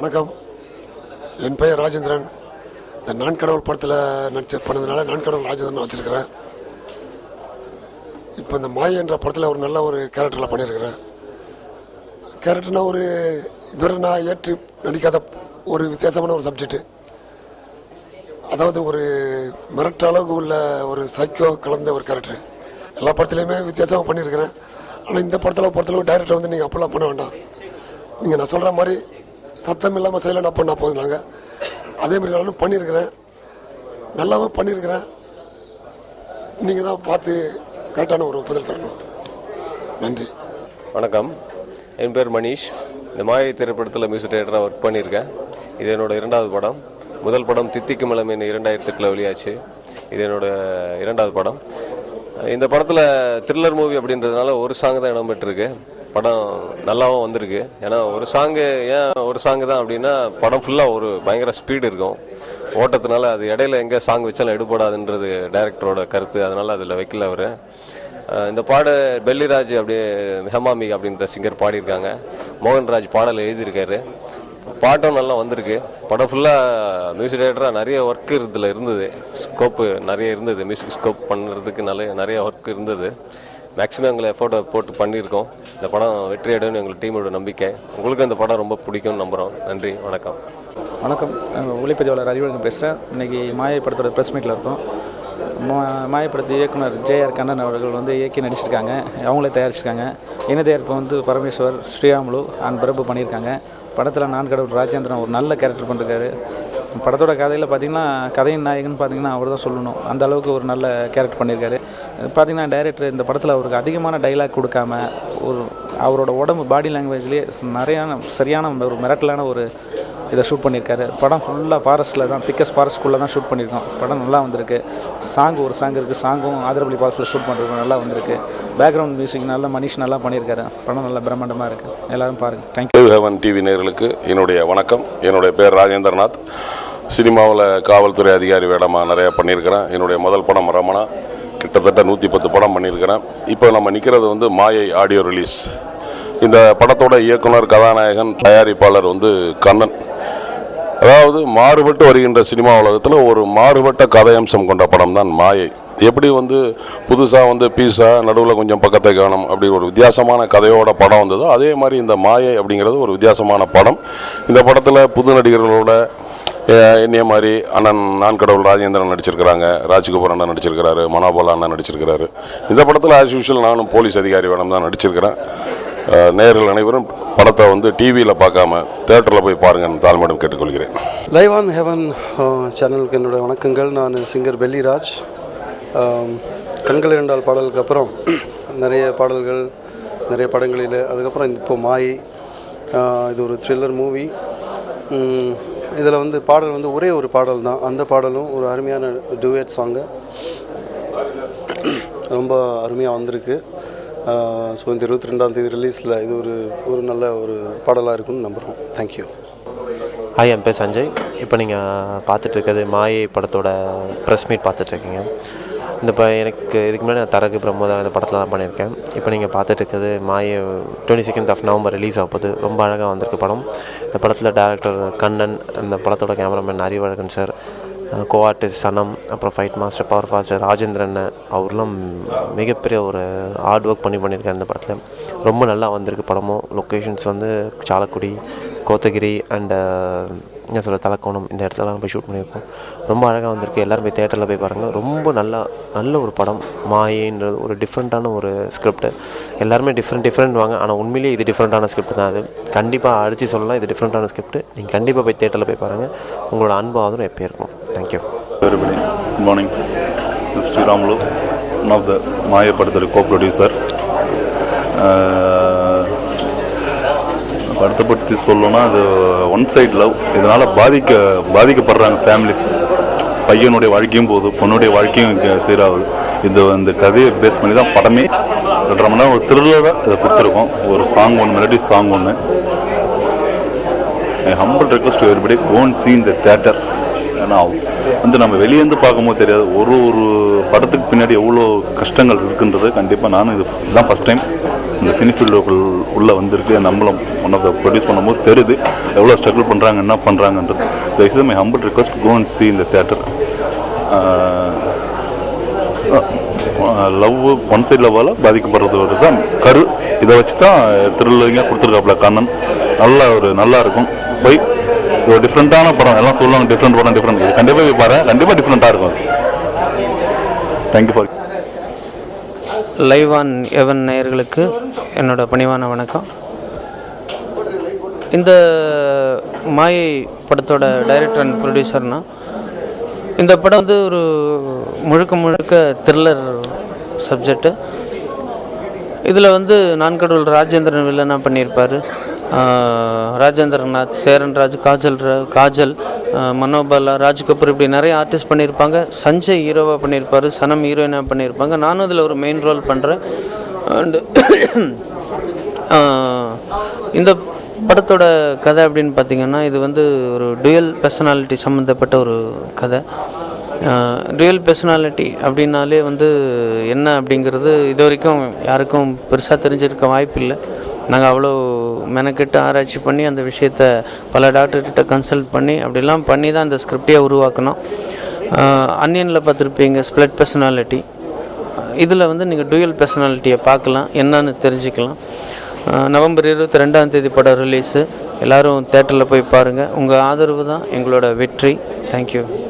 வணக்கம், என் பெயர் ராஜேந்திரன். இந்த நான் கடவுள் படத்தில் பண்ணதுனால நான் கடவுள் ராஜேந்திரன் வச்சுருக்கிறேன். இப்போ இந்த மாயை என்ற படத்தில் ஒரு நல்ல ஒரு கேரக்டரில் பண்ணியிருக்கிறேன். கேரக்டர்னா ஒரு இதுவரை நான் ஏற்று நடிக்காத ஒரு வித்தியாசமான ஒரு சப்ஜெக்டு. அதாவது ஒரு மிரட்ட அளவுக்கு உள்ள ஒரு சைக்கோ கலந்த ஒரு கேரக்டர். எல்லா படத்துலையுமே வித்தியாசமாக பண்ணியிருக்கிறேன். ஆனால் இந்த படத்தில் பொறுத்தளவு டைரக்டர் வந்து நீங்கள் அப்போல்லாம் பண்ண வேண்டாம், நீங்கள் நான் சொல்கிற மாதிரி சத்தம் இல்லாமல் சைலண்டாக பண்ணால் போதும். நாங்கள் அதேமாதிரி நானும் பண்ணியிருக்கிறேன், நல்லாவும் பண்ணியிருக்கிறேன். நீங்கள் தான் பார்த்து கரெக்டான ஒரு ஒப்புதல் தரணும். நன்றி. வணக்கம், என் பேர் மணிஷ். இந்த மாயை திரைப்படத்தில் மியூசிக் டைரக்டராக ஒர்க் பண்ணியிருக்கேன். இது என்னோடய 2வது படம். முதல் படம் தித்திக்கும் இளமை 2008 வெளியாச்சு. இது என்னோடய 2வது படம். இந்த படத்தில் த்ரில்லர் மூவி அப்படின்றதுனால ஒரு சாங் தான் இடம் பெற்றிருக்கு. படம் நல்லாவும் வந்திருக்கு. ஏன்னா ஒரு சாங்கு தான் அப்படின்னா படம் ஃபுல்லாக ஒரு பயங்கர ஸ்பீடு இருக்கும் ஓட்டத்தினால. அது இடையில எங்கே சாங் வச்சாலும் எடுபடாதுன்றது டைரக்டரோட கருத்து. அதனால் அதில் வைக்கல அவர். இந்த பெல்லிராஜ் அப்படியே ஹெமாமி அப்படின்ற சிங்கர் பாடியிருக்காங்க. மோகன்ராஜ் பாடல் எழுதியிருக்காரு. பாட்டும் நல்லா வந்திருக்கு. படம் ஃபுல்லாக மியூசிக் டைரக்டராக நிறைய ஒர்க் இதில் இருந்தது. ஸ்கோப்பு நிறைய இருந்தது. மியூசிக் ஸ்கோப் பண்ணுறதுக்கு நிறைய ஒர்க் இருந்தது. மேக்ஸிமம் எங்களை எஃபோர்ட்டை போட்டு பண்ணியிருக்கோம். இந்த படம் வெற்றி அடையணும்னு எங்கள் டீமோட நம்பிக்கை. உங்களுக்கு இந்த படம் ரொம்ப பிடிக்கும்னு நம்புகிறோம். நன்றி, வணக்கம். வணக்கம், ஒளிப்பதிவாளர் அறிவுடன் பேசுகிறேன். இன்றைக்கி மாயை படத்தோட ப்ரெஸ் மீட்டில் இருக்கோம். மாயை படத்து இயக்குனர் ஜே.ஆர். கண்ணன் அவர்கள் வந்து இயக்கி நடிச்சிருக்காங்க. அவங்களே தயாரிச்சிருக்காங்க. இணை தயாரிப்பு வந்து பரமேஸ்வர், ஸ்ரீராமுலு அண்ட் பிரபு பண்ணியிருக்காங்க. படத்தில் நான் கடவுள் ராஜேந்திரன் ஒரு நல்ல கேரக்டர் பண்ணிருக்காரு. படத்தோட கதையில் பார்த்திங்கன்னா கதையின் நாயகன் பார்த்திங்கன்னா அவர் தான் சொல்லணும். அந்த அளவுக்கு ஒரு நல்ல கேரக்டர் பண்ணியிருக்காரு. பார்த்திங்கன்னா டைரக்டர் இந்த படத்தில் அவருக்கு அதிகமான டைலாக் கொடுக்காம ஒரு அவரோட உடம்பு பாடி லாங்குவேஜ்லேயே சரியான ஒரு மிரட்டலான ஒரு இதை ஷூட் பண்ணியிருக்காரு. படம் ஃபுல்லாக ஃபாரஸ்ட்டில் தான், திக்கஸ்ட் ஃபாரஸ்ட்குள்ளே தான் ஷூட் பண்ணியிருக்கோம். படம் நல்லா வந்திருக்கு. ஒரு சாங் இருக்குது. சாங்கும் ஆதரவழி ஃபால்ஸில் ஷூட் பண்ணிருக்கோம். நல்லா வந்திருக்கு. பேக்ரவுண்ட் மியூசிக் நல்லா மனிஷ் நல்லா பண்ணியிருக்காரு. படம் நல்லா பிரம்மாண்டமாக இருக்குது. எல்லோரும் பாருங்கள். தேங்க்யூ. ஹெவன் டிவி நேயர்களுக்கு என்னுடைய வணக்கம். என்னுடைய பேர் ராஜேந்திரநாத். சினிமாவில் காவல்துறை அதிகாரி வேடமாக நிறையா பண்ணியிருக்கிறேன். என்னுடைய முதல் படம் ரமணா. கிட்டத்தட்ட 110 படம் பண்ணியிருக்கிறேன். இப்போ நம்ம நிற்கிறது வந்து மாயை ஆடியோ ரிலீஸ். இந்த படத்தோட இயக்குனர், கதாநாயகன், தயாரிப்பாளர் வந்து கண்ணன். அதாவது மாறுபட்டு வருகின்ற சினிமா உலகத்தில் ஒரு மாறுபட்ட கதையம்சம் கொண்ட படம் தான் மாயை. எப்படி வந்து புதுசாக வந்து பீஸா நடுவில் கொஞ்சம் பக்கத்தை காணும் அப்படி ஒரு வித்தியாசமான கதையோட படம் வந்ததோ அதே மாதிரி இந்த மாயை அப்படிங்கிறது ஒரு வித்தியாசமான படம். இந்த படத்தில் புது நடிகர்களோட என்னைய மாதிரி அண்ணன் நான் கடவுள் ராஜேந்திரன் நடிச்சிருக்கிறாங்க, ராஜ்கபூர் அண்ணன் நடிச்சிருக்கிறாரு, மனோபாலா அண்ணன் நடிச்சிருக்கிறாரு. இந்த படத்தில் ஆஸ் யூஷுவல் நானும் போலீஸ் அதிகாரி வேடம் தான் நடிச்சிருக்கிறேன். நேயர்கள் அனைவரும் படத்தை வந்து டிவியில் பார்க்காம தேட்டரில் போய் பாருங்கன்னு தாழ்மையிடம் கேட்டுக்கொள்கிறேன். லைவ் ஆன் ஹெவன் சேனலுக்கு என்னுடைய வணக்கங்கள். நான் சிங்கர் பெல்லிராஜ். கண்கள் இரண்டால் பாடலுக்கு அப்புறம் நிறைய பாடல்கள் நிறைய படங்களில், அதுக்கப்புறம் இப்போ மாயை. இது ஒரு த்ரில்லர் மூவி. இதில் வந்து பாடல் வந்து ஒரே ஒரு பாடல் தான். அந்த பாடலும் ஒரு அருமையான டூயட் சாங்கு, ரொம்ப அருமையாக வந்திருக்கு. ஸோ இந்த 22ஆம் தேதி ரிலீஸில் இது ஒரு நல்ல ஒரு பாடலாக இருக்குன்னு நம்புகிறோம். தேங்க்யூ. ஹாய், என் பேர் சஞ்சய். இப்போ நீங்கள் பார்த்துட்ருக்கிறது மாயை படத்தோட ப்ரெஸ் மீட் பார்த்துட்ருக்கீங்க. எனக்கு இதுக்கு முன்னாடி நான் தரகு பிரம்மோதா இந்த படத்தில் தான் பண்ணியிருக்கேன். இப்போ நீங்கள் பார்த்துட்ருக்கிறது மாயை 22 நவம்பர் ரிலீஸ் ஆக போகுது. ரொம்ப அழகாக வந்திருக்கு படம். இந்த படத்தில் டேரக்டர் கண்ணன், இந்த படத்தோட cameraman Arivazhagan sir, co artist Sanam, அப்புறம் fight master power Foster Rajendran, அவர்லாம் மிகப்பெரிய ஒரு ஹார்ட் ஒர்க் பண்ணியிருக்காரு. இந்த படத்தில் ரொம்ப நல்லா வந்திருக்கு படமும். லொக்கேஷன்ஸ் வந்து சாலக்குடி, கோத்தகிரி அண்டு என்ன சொல்ல தலக்கோணம், இந்த இடத்துலலாம் போய் ஷூட் பண்ணியிருக்கோம். ரொம்ப அழகாக வந்திருக்கு. எல்லோரும் போய் தேட்டரில் போய் பாருங்கள். ரொம்ப நல்ல ஒரு படம். மாயேன்றது ஒரு டிஃப்ரெண்ட்டான ஒரு ஸ்கிரிப்ட். எல்லாருமே டிஃப்ரெண்ட் வாங்க, ஆனால் உண்மையிலேயே இது டிஃப்ரெண்ட்டான ஸ்கிரிப்ட் தான். அது கண்டிப்பாக அடித்து சொல்லலாம், இது டிஃப்ரெண்ட்டான ஸ்கிரிப்ட். நீங்கள் கண்டிப்பாக போய் தேட்டரில் போய் பாருங்கள். உங்களோட அனுபவம் எப்போ இருக்கும். Thank you. Good morning. Sriramulu, one of the Maayai படத்தோட கோ ப்ரொடியூசர். படத்தை பற்றி சொல்லணும்னா அது ஒன் சைட் லவ். இதனால் பாதிக்கப்படுறாங்க ஃபேமிலிஸ். பையனுடைய வாழ்க்கையும் போகுது, பொண்ணுடைய வாழ்க்கையும் சீராகுது. இந்த கதையை பேஸ் பண்ணி தான் படமே 2.5 மணி நேரம் ஒரு த்ரில்லராக இதை கொடுத்துருக்கோம். ஒரு சாங் ஒன்று, மெலடி சாங் ஒன்று. Humble request to everybody won't see in the theatre. ஏன்னா வந்து நம்ம வெளியேருந்து பார்க்கும்போது தெரியாது ஒரு படத்துக்கு பின்னாடி எவ்வளோ கஷ்டங்கள் இருக்குன்றது. கண்டிப்பாக நானும் இதுதான் ஃபஸ்ட் டைம் இந்த சினி ஃபீல்டுக்குள் உள்ளே வந்திருக்கு. நம்மளும் ஒன் ஆஃப் த ப்ரொடியூஸ் பண்ணும்போது தெரியுது எவ்வளோ ஸ்ட்ரகிள் பண்ணுறாங்க, என்ன பண்ணுறாங்கன்றது. தயவுசெய்து my humble request go and see இந்த தியேட்டர். லவ் ஒன் சைட் லவ்வால் பாதிக்கப்படுறது தான் கரு. இதை வச்சு தான் த்ரில்லரிங்காக கொடுத்துருக்காப்புல கண்ணன். நல்லா இருக்கும். போய் இது ஒரு டிஃப்ரெண்ட்டான படம். எல்லாம் சொல்லுவாங்க டிஃப்ரெண்ட் படம் டிஃப்ரெண்ட். இது கண்டிப்பாக போய் பாரு, கண்டிப்பாக டிஃப்ரெண்ட்டாக இருக்கும். Thank you for. லைவ் ஆன் எவன் நேயர்களுக்கு என்னோட பணிவான வணக்கம். இந்த மாயை படத்தோட டைரக்டர் அண்ட் ப்ரொடியூசர்னா, இந்த படம் வந்து ஒரு முழுக்க த்ரில்லர் சப்ஜெக்டு. இதில் வந்து நான்கடவுள் ராஜேந்திரன் வில்லனாக பண்ணியிருப்பார். ராஜேந்திரநாத், சேரன்ராஜ், காஜல், மனோபாலா, ராஜ் கபூர், இப்படி நிறைய ஆர்டிஸ்ட் பண்ணியிருப்பாங்க. சஞ்சய் ஹீரோவாக பண்ணியிருப்பார், சனம் ஹீரோயினாக பண்ணியிருப்பாங்க. நானும் இதில் ஒரு மெயின் ரோல் பண்ணுறேன். அண்டு இந்த படத்தோட கதை அப்படின்னு பார்த்திங்கன்னா, இது வந்து ஒரு டுயல் பர்சனாலிட்டி சம்மந்தப்பட்ட ஒரு கதை. டுயல் பர்சனாலிட்டி அப்படின்னாலே வந்து என்ன அப்படிங்கிறது இது வரைக்கும் யாருக்கும் பெருசாக தெரிஞ்சிருக்க வாய்ப்பு இல்லை. நாங்கள் அவ்வளோ மெனக்கெட்டு ஆராய்ச்சி பண்ணி அந்த விஷயத்தை பல டாக்டர்கிட்ட கன்சல்ட் பண்ணி அப்படிலாம் பண்ணி தான் இந்த ஸ்கிரிப்டையை உருவாக்கணும். அன்னியனில் பார்த்துருப்பீங்க ஸ்ப்ளிட் பர்சனாலிட்டி. இதில் வந்து நீங்கள் டுயல் பர்சனாலிட்டியை பார்க்கலாம், என்னன்னு தெரிஞ்சுக்கலாம். நவம்பர் 22 படம் ரிலீஸு. எல்லோரும் தேட்டரில் போய் பாருங்கள். உங்கள் ஆதரவு தான் எங்களோட வெற்றி. தேங்க்யூ.